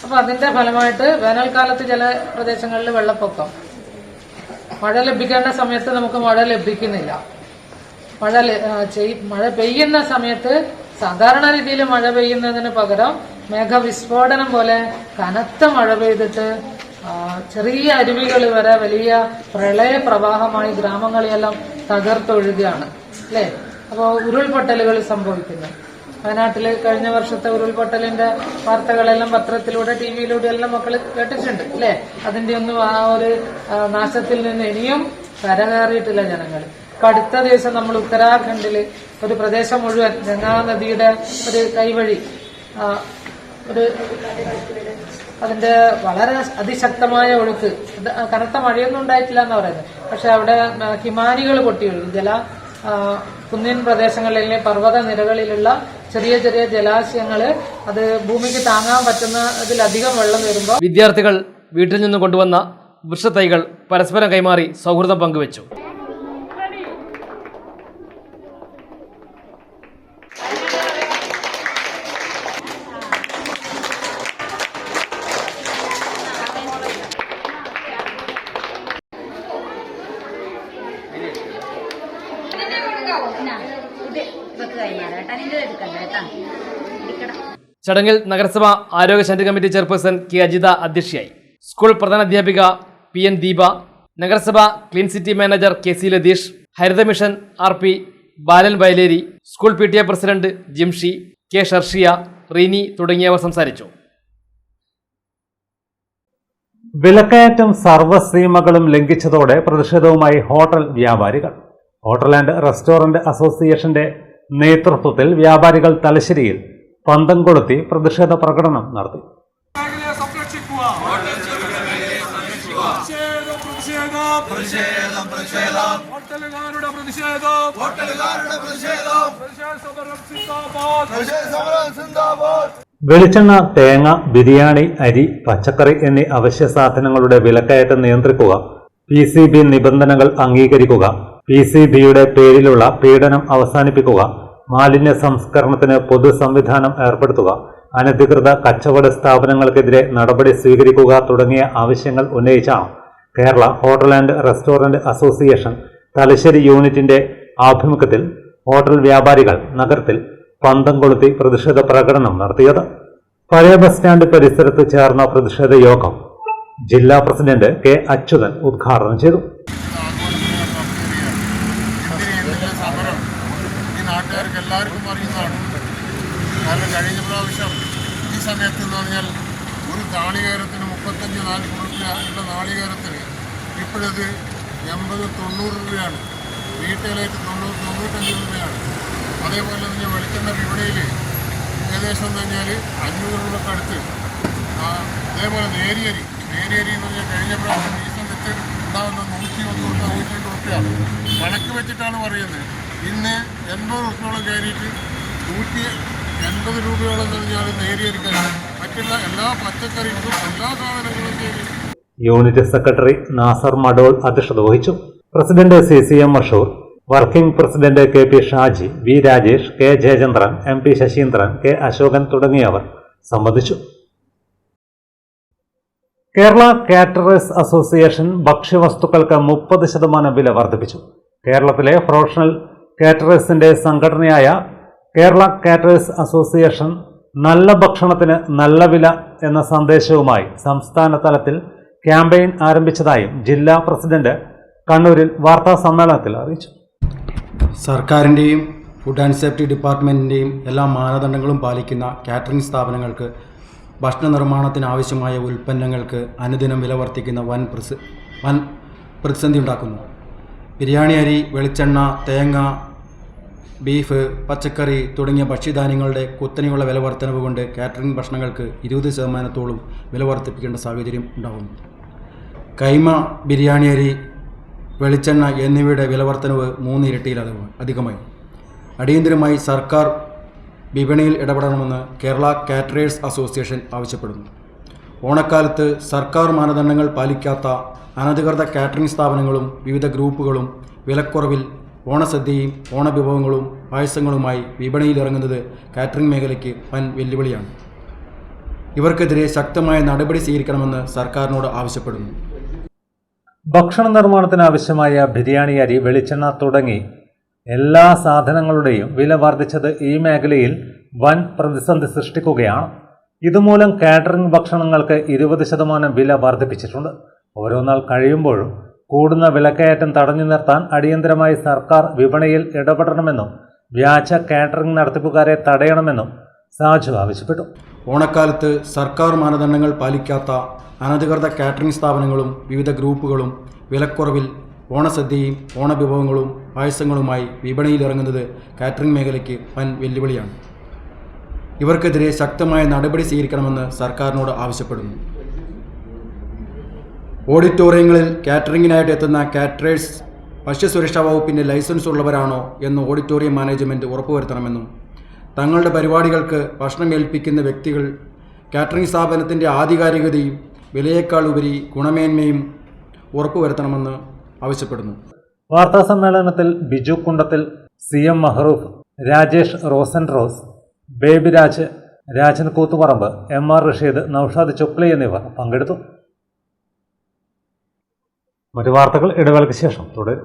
അപ്പോൾ അതിന്റെ ഫലമായിട്ട് വേനൽക്കാലത്ത് ചില പ്രദേശങ്ങളിൽ വെള്ളപ്പൊക്കം, മഴ ലഭിക്കേണ്ട സമയത്ത് നമുക്ക് മഴ ലഭിക്കുന്നില്ല. മഴ പെയ്യുന്ന സമയത്ത് സാധാരണ രീതിയിൽ മഴ പെയ്യുന്നതിന് പകരം മേഘവിസ്ഫോടനം പോലെ കനത്ത മഴ പെയ്തിട്ട് ചെറിയ അരുവികൾ വരെ വലിയ പ്രളയ പ്രവാഹമായി ഗ്രാമങ്ങളെല്ലാം തകർത്തൊഴുകയാണ് അല്ലേ? അപ്പോൾ ഉരുൾപൊട്ടലുകൾ സംഭവിക്കുന്നു. വയനാട്ടിൽ കഴിഞ്ഞ വർഷത്തെ ഉരുൾപൊട്ടലിന്റെ വാർത്തകളെല്ലാം പത്രത്തിലൂടെ TV-യിലൂടെ എല്ലാം മക്കൾ കേട്ടിട്ടുണ്ട് അല്ലേ? അതിന്റെ ഒന്നും ആ ഒരു നാശത്തിൽ നിന്ന് ഇനിയും കരകയറിയിട്ടില്ല ജനങ്ങൾ. ഇപ്പൊ അടുത്ത ദിവസം നമ്മൾ ഉത്തരാഖണ്ഡിൽ ഒരു പ്രദേശം മുഴുവൻ ഗംഗാ നദിയുടെ ഒരു കൈവഴി ഒരു അതിന്റെ വളരെ അതിശക്തമായ ഒഴുക്ക്, കനത്ത മഴയൊന്നും ഉണ്ടായിട്ടില്ല എന്ന് പറയുന്നത്. പക്ഷെ അവിടെ ഹിമാനികൾ പൊട്ടി ഒഴുകും. കുന്നിൻ പ്രദേശങ്ങളിലെ പർവ്വത നിരകളിലുള്ള ചെറിയ ചെറിയ ജലാശയങ്ങള് അത് ഭൂമിക്ക് താങ്ങാൻ പറ്റുന്നതിലധികം വെള്ളം വരുമ്പോൾ വിദ്യാർത്ഥികൾ വീട്ടിൽ നിന്ന് കൊണ്ടുവന്ന വൃക്ഷത്തൈകൾ പരസ്പരം കൈമാറി സൗഹൃദം പങ്കുവച്ചു. ചടങ്ങിൽ നഗരസഭ ആരോഗ്യശാന്തി കമ്മിറ്റി ചെയർപേഴ്സൺ കെ അജിത അധ്യക്ഷയായി. സ്കൂൾ പ്രധാനാധ്യാപിക PN ദീപ, നഗരസഭ clean city manager KC Latheesh, Haritha mission RP Balan Vayaleri, school PTA president Jimshi, K Sharshiya, Reeni തുടങ്ങിയവർ സംസാരിച്ചു. വിലക്കയറ്റം സർവ്വസീമകളും ലംഘിച്ചതോടെ പ്രതിഷേധവുമായി ഹോട്ടൽ വ്യാപാരികൾ. ഹോട്ടൽ ആൻഡ് റെസ്റ്റോറന്റ് അസോസിയേഷന്റെ നേതൃത്വത്തിൽ വ്യാപാരികൾ തലശ്ശേരിയിൽ പന്തം കൊളുത്തി പ്രതിഷേധ പ്രകടനം നടത്തി. വെളിച്ചെണ്ണ, തേങ്ങ, ബിരിയാണി, അരി, പച്ചക്കറി എന്നീ അവശ്യ സാധനങ്ങളുടെ വിലക്കയറ്റം നിയന്ത്രിക്കുക, PCB നിബന്ധനകൾ അംഗീകരിക്കുക, PCBയുടെ പേരിലുള്ള പീഡനം അവസാനിപ്പിക്കുക, മാലിന്യ സംസ്കരണത്തിന് പൊതു സംവിധാനം ഏർപ്പെടുത്തുക, അനധികൃത കച്ചവട സ്ഥാപനങ്ങൾക്കെതിരെ നടപടി സ്വീകരിക്കുക തുടങ്ങിയ ആവശ്യങ്ങൾ ഉന്നയിച്ചാണ് Kerala hotel and restaurant association Thalassery യൂണിറ്റിന്റെ ആഭിമുഖ്യത്തിൽ ഹോട്ടൽ വ്യാപാരികൾ നഗരത്തിൽ പന്തം കൊളുത്തി പ്രതിഷേധ പ്രകടനം നടത്തിയത്. പഴയ ബസ് സ്റ്റാൻഡ് പരിസരത്ത് ചേർന്ന പ്രതിഷേധ യോഗം ജില്ലാ പ്രസിഡന്റ് K അച്യുതൻ ഉദ്ഘാടനം ചെയ്തു. നാട്ടുകാർക്ക് എല്ലാവർക്കും അറിയുന്നതാണ്. കാരണം കഴിഞ്ഞ പ്രാവശ്യം ഈ സമയത്ത് എന്ന് പറഞ്ഞാൽ ഒരു നാളികേരത്തിന് 35-40 രൂപ ഉള്ള നാളികേരത്തിന് ഇപ്പോഴത് 80-90 രൂപയാണ്. റീറ്റെയിലായിട്ട് 90-95 രൂപയാണ്. അതേപോലെ തന്നെ വെളിച്ചെണ്ണ വിപണിയിൽ ഏകദേശം എന്ന് പറഞ്ഞാൽ 500 രൂപക്ക് അടുത്ത്. അതേപോലെ നേരിയരി എന്ന് പറഞ്ഞാൽ കഴിഞ്ഞ പ്രാവശ്യം ഈ സമയത്ത് ഉണ്ടാകുന്ന 101-102 രൂപയാണ് കണക്ക് വെച്ചിട്ടാണ് പറയുന്നത്. ഇന്ന് 80 രൂപയോളം കയറിയിട്ട് 180 രൂപയോളം പറഞ്ഞാൽ നേരിയിരിക്കാൻ മറ്റുള്ള എല്ലാ പച്ചക്കറിക്കും എല്ലാ സാധനങ്ങളും കയറി. യൂണിറ്റ് സെക്രട്ടറി നാസർ മഡോൾ അധ്യക്ഷത വഹിച്ചു. President CCM Mashoor, working president KP Shaji, V Rajesh, K Jayachandran, MP Saseendran, K Ashokan തുടങ്ങിയവർ സംബന്ധിച്ചു. കേരള കാറ്ററേഴ്സ് അസോസിയേഷൻ ഭക്ഷ്യവസ്തുക്കൾക്ക് 30% വില വർദ്ധിപ്പിച്ചു. കേരളത്തിലെ പ്രൊഫഷണൽ കാറ്ററേഴ്സിന്റെ സംഘടനയായ കേരള കാറ്ററേഴ്സ് അസോസിയേഷൻ നല്ല ഭക്ഷണത്തിന് നല്ല വില എന്ന സന്ദേശവുമായി സംസ്ഥാന തലത്തിൽ ക്യാമ്പയിൻ ആരംഭിച്ചതായും ജില്ലാ പ്രസിഡന്റ് കണ്ണൂരിൽ വാർത്താ സമ്മേളനത്തിൽ അറിയിച്ചു. സർക്കാരിൻ്റെയും ഫുഡ് ആൻഡ് സേഫ്റ്റി ഡിപ്പാർട്ട്മെൻറ്റിൻ്റെയും എല്ലാ മാനദണ്ഡങ്ങളും പാലിക്കുന്ന കാറ്ററിംഗ് സ്ഥാപനങ്ങൾക്ക് ഭക്ഷണ നിർമ്മാണത്തിന് ആവശ്യമായ ഉൽപ്പന്നങ്ങൾക്ക് അനുദിനം വില വർദ്ധിക്കുന്ന വൻ പ്രതിസന്ധി ഉണ്ടാക്കുന്നു. ബിരിയാണി അരി, വെളിച്ചെണ്ണ, തേങ്ങ, ബീഫ്, പച്ചക്കറി തുടങ്ങിയ ഭക്ഷ്യധാന്യങ്ങളുടെ കുത്തനെയുള്ള വില വർധനവ് കൊണ്ട് കാറ്ററിംഗ് ഭക്ഷണങ്ങൾക്ക് 20% വില വർദ്ധിപ്പിക്കേണ്ട സാഹചര്യം ഉണ്ടാകുന്നു. കൈമ, ബിരിയാണി അരി, വെളിച്ചെണ്ണ എന്നിവയുടെ വില വർധനവ് 3 ഇരട്ടിയിലധികമായി. അടിയന്തരമായി സർക്കാർ വിപണിയിൽ ഇടപെടണമെന്ന് കേരള കാറ്ററേഴ്സ് അസോസിയേഷൻ ആവശ്യപ്പെടുന്നു. ഓണക്കാലത്ത് സർക്കാർ മാനദണ്ഡങ്ങൾ പാലിക്കാത്ത അനധികൃത കാറ്ററിംഗ് സ്ഥാപനങ്ങളും വിവിധ ഗ്രൂപ്പുകളും വിലക്കുറവിൽ ഓണസദ്യയും ഓണവിഭവങ്ങളും പായസങ്ങളുമായി വിപണിയിലിറങ്ങുന്നത് കാറ്ററിംഗ് മേഖലയ്ക്ക് വൻ വെല്ലുവിളിയാണ്. ഇവർക്കെതിരെ ശക്തമായ നടപടി സ്വീകരിക്കണമെന്ന് സർക്കാരിനോട് ആവശ്യപ്പെടുന്നു. ഭക്ഷണ നിർമ്മാണത്തിന് ആവശ്യമായ ബിരിയാണി അരി, വെളിച്ചെണ്ണ തുടങ്ങി എല്ലാ സാധനങ്ങളുടെയും വില വർദ്ധിച്ചത് ഈ മേഖലയിൽ വൻ പ്രതിസന്ധി സൃഷ്ടിക്കുകയാണ്. ഇതുമൂലം കാറ്ററിംഗ് ഭക്ഷണങ്ങൾക്ക് 20% വില വർദ്ധിപ്പിച്ചിട്ടുണ്ട്. ഓരോ നാൾ കഴിയുമ്പോഴും കൂടുന്ന വിലക്കയറ്റം തടഞ്ഞു നിർത്താൻ അടിയന്തരമായി സർക്കാർ വിപണിയിൽ ഇടപെടണമെന്നും വ്യാജ കാറ്ററിംഗ് നടത്തിപ്പുകാരെ തടയണമെന്നും സാജു ആവശ്യപ്പെട്ടു. ഓണക്കാലത്ത് സർക്കാർ മാനദണ്ഡങ്ങൾ പാലിക്കാത്ത അനധികൃത കാറ്ററിംഗ് സ്ഥാപനങ്ങളും വിവിധ ഗ്രൂപ്പുകളും വിലക്കുറവിൽ ഓണസദ്യയും ഓണവിഭവങ്ങളും പായസങ്ങളുമായി വിപണിയിലിറങ്ങുന്നത് കാറ്ററിംഗ് മേഖലയ്ക്ക് വൻ വെല്ലുവിളിയാണ്. ഇവർക്കെതിരെ ശക്തമായ നടപടി സ്വീകരിക്കണമെന്ന് സർക്കാരിനോട് ആവശ്യപ്പെടുന്നു. ഓഡിറ്റോറിയങ്ങളിൽ കാറ്ററിംഗിനായിട്ട് എത്തുന്ന കാറ്ററേഴ്സ് ഭക്ഷ്യസുരക്ഷാ വകുപ്പിൻ്റെ ലൈസൻസ് ഉള്ളവരാണോ എന്ന് ഓഡിറ്റോറിയം മാനേജ്മെൻറ്റ് ഉറപ്പുവരുത്തണമെന്നും തങ്ങളുടെ പരിപാടികൾക്ക് ഭക്ഷണം ഏൽപ്പിക്കുന്ന വ്യക്തികൾ കാറ്ററിംഗ് സ്ഥാപനത്തിൻ്റെ ആധികാരികതയും വിലയേക്കാൾ ഉപരി ഗുണമേന്മയും ഉറപ്പുവരുത്തണമെന്ന് ആവശ്യപ്പെടുന്നു. വാർത്താ സമ്മേളനത്തിൽ Biju Kundathil, CM Maharoof, Rajesh Rosan Rose, Baby Raj, Rajan Koothuparamba, MR Rasheed, Noushad Chokli എന്നിവർ പങ്കെടുത്തു. മറ്റു വാർത്തകൾ ഇടവേളയ്ക്ക് ശേഷം തുടരും.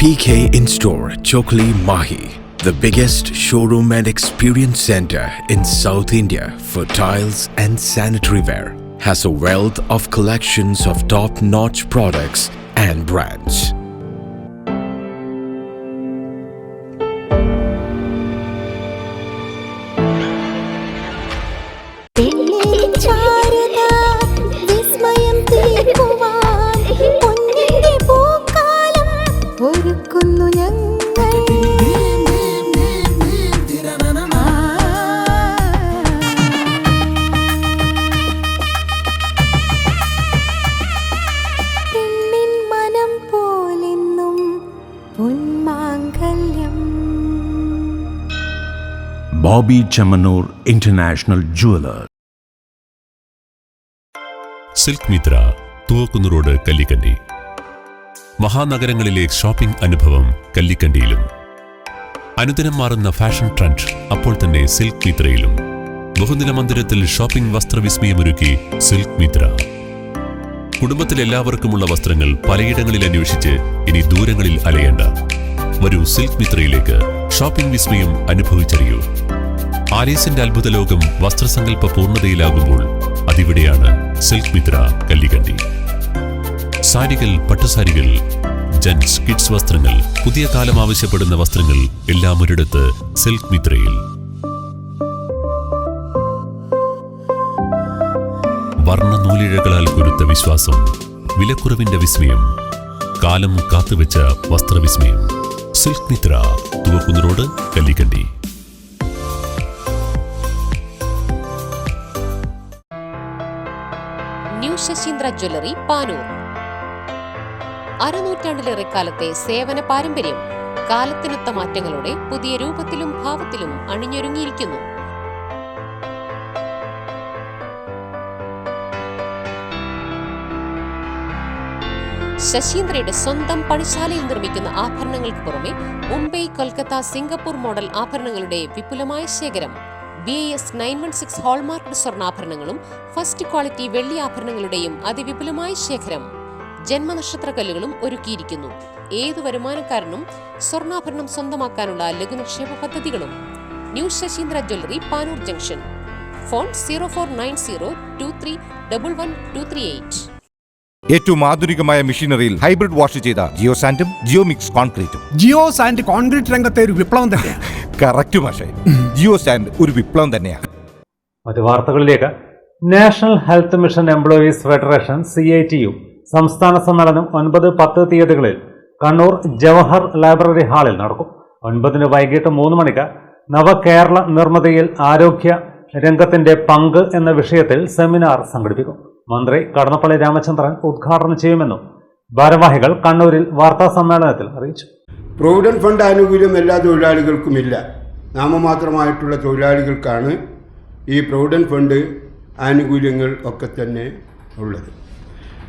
PK In-Store Chokli Mahi, the biggest showroom and experience center in South India for tiles and sanitary ware, has a wealth of collections of top-notch products and brands. Bobby Chamanur International Jeweler. Silk Mithra, Thuvakkunnu road, Kallikandi. മഹാനഗരങ്ങളിലെ shopping അനുഭവം കല്ലിക്കണ്ടിയിലും. അനുദിനം മാറുന്ന fashion trend അപ്പോൾ തന്നെ silk മിത്രയിലും. ബഹുനില മന്ദിരത്തിൽ shopping വസ്ത്രവിസ്മയമൊരുക്കി silk Mitra. കുടുംബത്തിലെല്ലാവർക്കുമുള്ള വസ്ത്രങ്ങൾ പലയിടങ്ങളിൽ അന്വേഷിച്ച് ഇനി ദൂരങ്ങളിൽ അലയേണ്ട. വരൂ സിൽക്ക് മിത്രയിലേക്ക്. ഷോപ്പിംഗ് വിസ്മയം അനുഭവിച്ചറിയൂ. ആലീസിന്റെ അത്ഭുത ലോകം വസ്ത്രസങ്കല്പ പൂർണ്ണതയിലാകുമ്പോൾ അതിവിടെയാണ് സിൽക്ക് മിത്ര, കല്ലിക്കണ്ടി. സാരികൾ, പട്ടുസാരികൾ, ജെന്റ്സ്, കിഡ്സ് വസ്ത്രങ്ങൾ, പുതിയ കാലം ആവശ്യപ്പെടുന്ന വസ്ത്രങ്ങൾ എല്ലാം ഒരിടത്ത് സിൽക്ക് മിത്രയിൽ. വർണ്ണനൂലിഴകളാൽ കുരുത്ത വിശ്വാസം, വിലക്കുറവിന്റെ വിസ്മയം, കാലം കാത്തുവെച്ച വസ്ത്രവിസ്മയം. Silk Mithra, Thuvakkunnu road, Kallikandi. New Sasheendra jewellery, Panoor. അരനൂറ്റാണ്ടിലേറെ കാലത്തെ സേവന പാരമ്പര്യം കാലത്തിനൊത്ത മാറ്റങ്ങളോടെ പുതിയ രൂപത്തിലും ഭാവത്തിലും അണിഞ്ഞൊരുങ്ങിയിരിക്കുന്നു. ശശീന്ദ്രയുടെ സ്വന്തം പണിശാലയിൽ നിർമ്മിക്കുന്ന ആഭരണങ്ങൾക്ക് പുറമെ മുംബൈ, കൊൽക്കത്ത, സിംഗപ്പൂർ മോഡൽ ആഭരണങ്ങളുടെ വിപുലമായ ശേഖരം. BIS 916 ഹോൾമാർക്ക്ഡ് സ്വർണ്ണാഭരണങ്ങളും ഫസ്റ്റ് ക്വാളിറ്റി വെള്ളി ആഭരണങ്ങളുടെയും അതിവിപുലമായ ശേഖരം. ജന്മനക്ഷത്ര കല്ലുകളും ഒരുക്കിയിരിക്കുന്നു. ഏതു വരുമാനക്കാരനും സ്വർണ്ണാഭരണം സ്വന്തമാക്കാനുള്ള ലഘുനിക്ഷേപ പദ്ധതികളും. New Sasheendra jewellery, Panoor junction. Phone 049023112238. ഏറ്റവും ആധുനികമായ മെഷീനറിയിൽ ഹൈബ്രിഡ് വാഷ് ചെയ്ത ജിയോ സാൻഡും ജിയോ മിക്സ് കോൺക്രീറ്റും. ജിയോ സാൻഡ് കോൺക്രീറ്റ് രംഗത്തെ ഒരു വിപ്ലവം തന്നെയാണ്. കറക്റ്റ് മാഷേ, ജിയോ സാൻഡ് ഒരു വിപ്ലവം തന്നെയാണ്. മറ്റു വാർത്തകളിലേക്ക്. National health mission employees federation CITU സംസ്ഥാന സമ്മേളനം 9, 10 തീയതികളിൽ കണ്ണൂർ ജവഹർ ലൈബ്രറി ഹാളിൽ നടക്കും. 9 വൈകിട്ട് 3 മണിക്ക് നവകേരള നിർമ്മിതിയിൽ ആരോഗ്യ രംഗത്തിന്റെ പങ്ക് എന്ന വിഷയത്തിൽ സെമിനാർ സംഘടിപ്പിക്കും. മന്ത്രി കടന്നപ്പള്ളി രാമചന്ദ്രൻ ഉദ്ഘാടനം ചെയ്യുമെന്നും ഭാരവാഹികൾ കണ്ണൂരിൽ വാർത്താ സമ്മേളനത്തിൽ അറിയിച്ചു. പ്രൊവിഡന്റ് ഫണ്ട് ആനുകൂല്യം എല്ലാ തൊഴിലാളികൾക്കുമില്ല. നാമമാത്രമായിട്ടുള്ള തൊഴിലാളികൾക്കാണ് ഈ പ്രൊവിഡന്റ് ഫണ്ട് ആനുകൂല്യങ്ങൾ ഒക്കെ തന്നെ ഉള്ളത്.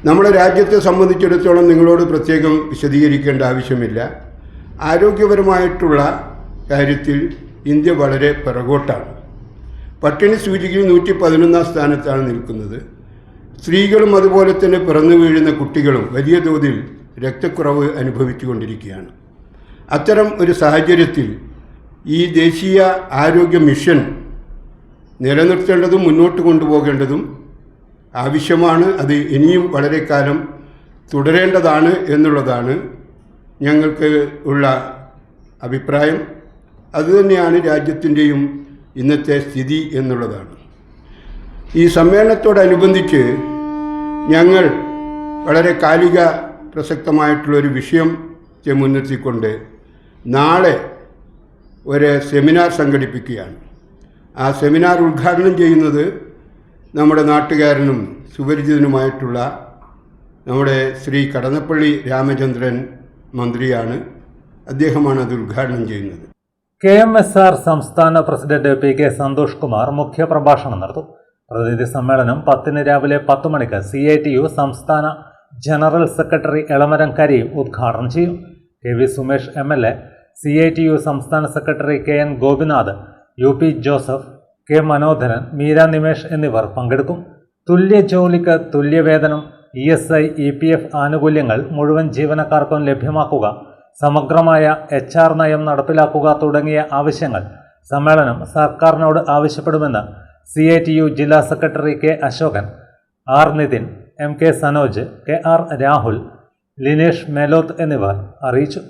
നമ്മുടെ രാജ്യത്തെ സംബന്ധിച്ചിടത്തോളം നിങ്ങളോട് പ്രത്യേകം വിശദീകരിക്കേണ്ട ആവശ്യമില്ല. ആരോഗ്യപരമായിട്ടുള്ള കാര്യത്തിൽ ഇന്ത്യ വളരെ പിറകോട്ടാണ്. പട്ടിണി സൂചികയിൽ 111 സ്ഥാനത്താണ് നിൽക്കുന്നത്. സ്ത്രീകളും അതുപോലെ തന്നെ പിറന്നു വീഴുന്ന കുട്ടികളും വലിയ തോതിൽ രക്തക്കുറവ് അനുഭവിച്ചുകൊണ്ടിരിക്കുകയാണ്. അത്തരം ഒരു സാഹചര്യത്തിൽ ഈ ദേശീയ ആരോഗ്യ മിഷൻ നിലനിർത്തേണ്ടതും മുന്നോട്ട് കൊണ്ടുപോകേണ്ടതും ആവശ്യമാണ്. അത് ഇനിയും വളരെ കാലം തുടരേണ്ടതാണ് എന്നുള്ളതാണ് ഞങ്ങൾക്ക് ഉള്ള അഭിപ്രായം. അതുതന്നെയാണ് രാജ്യത്തിൻ്റെയും ഇന്നത്തെ സ്ഥിതി എന്നുള്ളതാണ്. ഈ സമ്മേളനത്തോടനുബന്ധിച്ച് ഞങ്ങൾ വളരെ കാലിക പ്രസക്തമായിട്ടുള്ളൊരു വിഷയത്തെ മുൻനിർത്തിക്കൊണ്ട് നാളെ ഒരു സെമിനാർ സംഘടിപ്പിക്കുകയാണ്. ആ സെമിനാർ ഉദ്ഘാടനം ചെയ്യുന്നത് നമ്മുടെ നാട്ടുകാരനും സുപരിചിതനുമായിട്ടുള്ള നമ്മുടെ ശ്രീ കടന്നപ്പള്ളി രാമചന്ദ്രൻ മന്ത്രിയാണ്. അദ്ദേഹമാണ് അത് ഉദ്ഘാടനം ചെയ്യുന്നത്. KMSR സംസ്ഥാന പ്രസിഡന്റ് PK സന്തോഷ് കുമാർ മുഖ്യപ്രഭാഷണം നടത്തും. പ്രതിനിധി സമ്മേളനം 10 രാവിലെ 10 മണിക്ക് CITU സംസ്ഥാന ജനറൽ സെക്രട്ടറി എളമരം കരീം ഉദ്ഘാടനം ചെയ്യും. KV സുമേഷ് MLA, CITU സംസ്ഥാന secretary KN Gopinath, UP Joseph, K Manodharan, Meera Nimesh എന്നിവർ പങ്കെടുക്കും. തുല്യ ജോലിക്ക് തുല്യവേതനം, ESI, EPF ആനുകൂല്യങ്ങൾ മുഴുവൻ ജീവനക്കാർക്കും ലഭ്യമാക്കുക, സമഗ്രമായ HR നയം നടപ്പിലാക്കുക തുടങ്ങിയ ആവശ്യങ്ങൾ സമ്മേളനം സർക്കാരിനോട് ആവശ്യപ്പെടുമെന്ന് CITU ജില്ലാ secretary K Ashokan, R Nithin, MK Sanoj, KR Rahul, Linesh Meloth എന്നിവർ അറിയിച്ചു.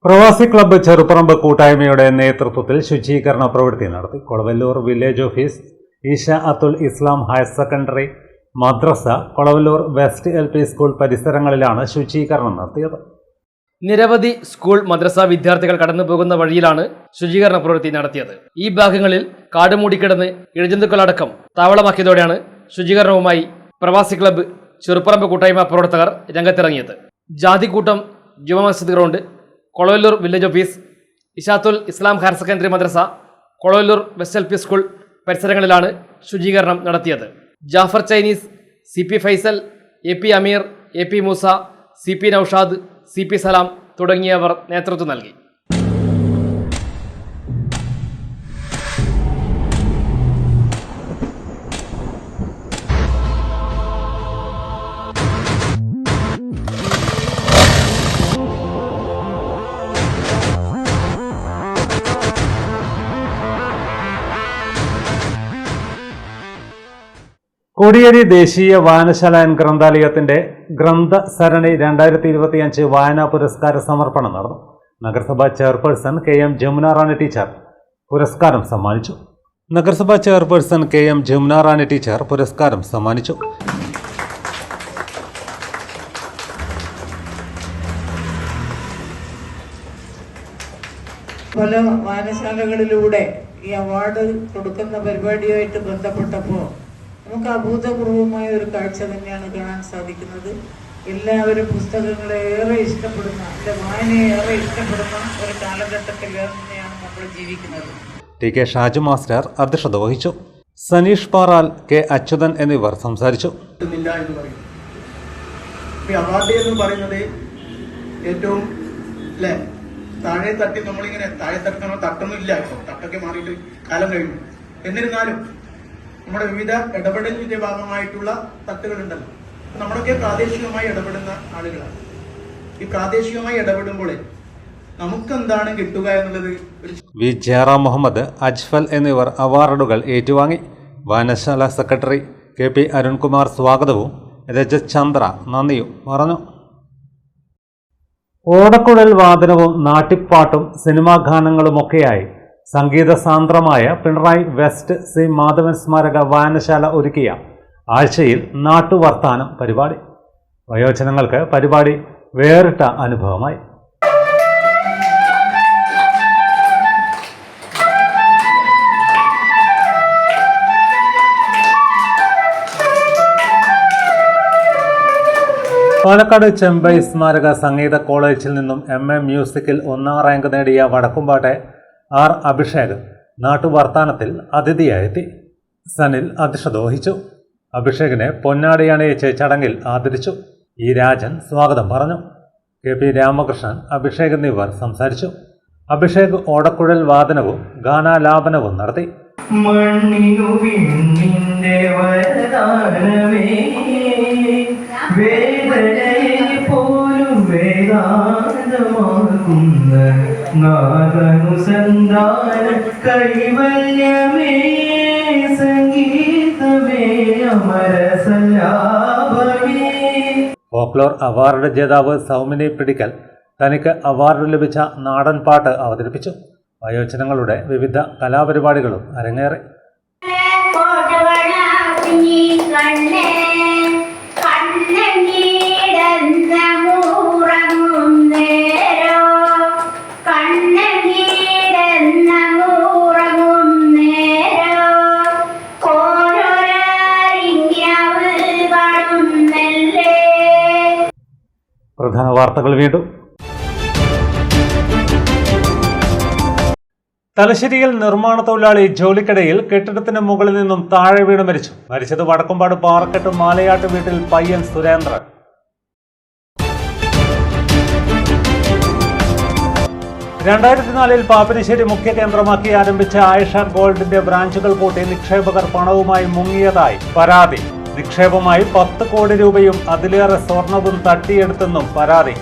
പ്രവാസി ക്ലബ്ബ് ചെറുപറമ്പ് കൂട്ടായ്മയുടെ നേതൃത്വത്തിൽ ശുചീകരണ പ്രവൃത്തി നടത്തി. കൊളവല്ലൂർ വില്ലേജ് ഓഫീസ്, ഈശ അത്തുൽ ഇസ്ലാം ഹയർ സെക്കൻഡറി, മദ്രസ, കൊളവല്ലൂർ വെസ്റ്റ് LP സ്കൂൾ പരിസരങ്ങളിലാണ് ശുചീകരണം നടത്തിയത്. നിരവധി സ്കൂൾ മദ്രസ വിദ്യാർത്ഥികൾ കടന്നു പോകുന്ന വഴിയിലാണ് ശുചീകരണ പ്രവൃത്തി നടത്തിയത്. ഈ ഭാഗങ്ങളിൽ കാട് മൂടിക്കിടന്ന് ഇഴജന്തുക്കളടക്കം താവളമാക്കിയതോടെയാണ് ശുചീകരണവുമായി പ്രവാസി ക്ലബ്ബ് ചെറുപറമ്പ് കൂട്ടായ്മ പ്രവർത്തകർ രംഗത്തിറങ്ങിയത്. Jathikoottam Juma Masjid ground, Kolavallur village office, Ishathul Islam higher secondary മദ്രസ, കൊളവല്ലൂർ വെസ്റ്റ് LP സ്കൂൾ പരിസരങ്ങളിലാണ് ശുചീകരണം നടത്തിയത്. Jafar Chinese, CP Faisal, AP Ameer, AP Moosa, CP Noushad, CP Salam തുടങ്ങിയവർ നേതൃത്വം നൽകി. കോടിയേരി ദേശീയ വായനശാല ഗ്രന്ഥാലയത്തിന്റെ ഗ്രന്ഥസരണി 2025 വായനാ പുരസ്കാര സമർപ്പണം നടന്നു. നഗരസഭാ ചെയർപേഴ്സൺ KM ജമുന റാണി ടീച്ചർ പുരസ്കാരം സമ്മാനിച്ചു. പല വായനശാലകളിലൂടെ ഈ അവാർഡ് കൊടുക്കുന്ന പരിപാടിയുമായിട്ട് ബന്ധപ്പെട്ടപ്പോൾ നമുക്ക് അഭൂതപൂർവമായ ഒരു കാഴ്ച തന്നെയാണ് കാണാൻ സാധിക്കുന്നത്. എല്ലാവരും പുസ്തകങ്ങളെ ഏറെ ഇഷ്ടപ്പെടുന്ന, വായനയെ ഏറെ ഇഷ്ടപ്പെടുന്ന ഒരു കാലഘട്ടത്തിൽ തന്നെയാണ് നമ്മൾ ജീവിക്കുന്നത്. TK ഷാജു മാസ്റ്റർ അധ്യക്ഷത വഹിച്ചു. സനീഷ് പാറാൽ, K അച്യുതൻ എന്നിവർ സംസാരിച്ചു. അവാർഡ് എന്ന് പറയുന്നത് ഏറ്റവും താഴെ തട്ടി നമ്മളിങ്ങനെ താഴെ തട്ടണോ തട്ടൊന്നും ഇല്ല, ഇപ്പോൾ തട്ടൊക്കെ മാറിയിട്ട് കാലം കഴിഞ്ഞു. എന്നിരുന്നാലും നമ്മുടെ വിവിധ ഇടപെടലിന്റെ ഭാഗമായിട്ടുള്ള തട്ടുകളുണ്ടല്ലോ, നമ്മളൊക്കെ പ്രാദേശികമായി ഇടപെടുന്ന ആളുകളാണ്. ഈ പ്രാദേശികമായി ഇടപെടുമ്പോൾ നമുക്കെന്താണ് കിട്ടുക എന്നുള്ളത്. വി ജയറാം മുഹമ്മദ്, അജ്ഫൽ എന്നിവർ അവാർഡുകൾ ഏറ്റുവാങ്ങി. വായനശാല സെക്രട്ടറി KP അരുൺകുമാർ സ്വാഗതവും രജത് ചന്ദ്ര നന്ദിയും പറഞ്ഞു. ഓടക്കുഴൽ വാദനവും നാട്ടിപ്പാട്ടും സിനിമാ ഗാനങ്ങളുമൊക്കെയായി സംഗീത സാന്ദ്രമായ പിണറായി വെസ്റ്റ് C മാധവൻ സ്മാരക വായനശാല ഒരുക്കിയ ആഴ്ചയിൽ നാട്ടുവർത്താനം പരിപാടി. വയോജനങ്ങൾക്ക് പരിപാടി വേറിട്ട അനുഭവമായി. പാലക്കാട് ചെമ്പൈ സ്മാരക സംഗീത കോളേജിൽ നിന്നും MA മ്യൂസിക്കിൽ 1ാം റാങ്ക് നേടിയ വടക്കുംപാട്ടെ R അഭിഷേക് നാട്ടുവർത്താനത്തിൽ അതിഥിയായെത്തി. സനിൽ അധ്യക്ഷത വഹിച്ചു. അഭിഷേകിനെ പൊന്നാടി അണിയിച്ച് ചടങ്ങിൽ ആദരിച്ചു. E രാജൻ സ്വാഗതം പറഞ്ഞു. KP രാമകൃഷ്ണൻ, അഭിഷേക് എന്നിവർ സംസാരിച്ചു. അഭിഷേക് ഓടക്കുഴൽ വാദനവും ഗാനാലാപനവും നടത്തി. മണ്ണിനു വിണ്ണിന്റെ വരദാനമേ, വേദനയെ പോലും വേദാന്തമാകുന്ന നാദനുസന്ധാന കൈവല്യമേ, സംഗീതമേ അമരസല്ലാ ഫോക്ലോർ അവാർഡ് ജേതാവ് സൗമിനി പിടിക്കൽ തനിക്ക് അവാർഡ് ലഭിച്ച നാടൻ പാട്ട് അവതരിപ്പിച്ചു. വയോജനങ്ങളുടെ വിവിധ കലാപരിപാടികളും അരങ്ങേറി. പ്രധാന വാർത്തകൾ വീണ്ടും. തലശ്ശേരിയിൽ നിർമ്മാണ തൊഴിലാളി ജോലിക്കിടയിൽ കെട്ടിടത്തിന് മുകളിൽ നിന്നും താഴെ വീണ് മരിച്ചു. മരിച്ചത് വടക്കുംപാട് പാറക്കെട്ട് മാലയാട്ട് വീട്ടിൽ പയ്യൻ സുരേന്ദ്രൻ. (2004) പാപ്പിനിശ്ശേരി മുഖ്യ കേന്ദ്രമാക്കി ആരംഭിച്ച ആയിഷ ഗോൾഡിന്റെ ബ്രാഞ്ചുകൾ പൂട്ടി നിക്ഷേപകർ പണവുമായി മുങ്ങിയതായി പരാതി. നിക്ഷേപമായി 10 കോടി രൂപയും അതിലേറെ സ്വർണവും തട്ടിയെടുത്തെന്നും പരാതി.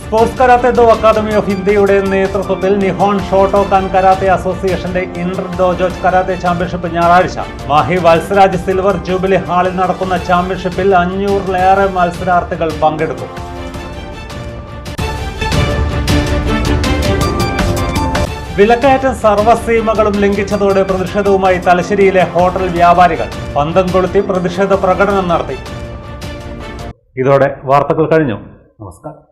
Sports karate do academy of ഇന്ത്യയുടെ നേതൃത്വത്തിൽ നിഹോൺ ഷോട്ടോകാൻ കരാത്തെ അസോസിയേഷന്റെ ഇന്റർ ഡോജോ കരാത്തെ ചാമ്പ്യൻഷിപ്പ് ഞായറാഴ്ച മാഹി വത്സരാജ് സിൽവർ ജൂബിലി ഹാളിൽ നടക്കുന്ന ചാമ്പ്യൻഷിപ്പിൽ 500-ലേറെ മത്സരാർത്ഥികൾ പങ്കെടുക്കും. വിലക്കയറ്റം സർവ്വസീമകളും ലംഘിച്ചതോടെ പ്രതിഷേധവുമായി തലശ്ശേരിയിലെ ഹോട്ടൽ വ്യാപാരികൾ പന്തം കൊളുത്തി പ്രതിഷേധ പ്രകടനം നടത്തി. ഇതോടെ വാർത്തകൾ കഴിഞ്ഞു. നമസ്കാരം.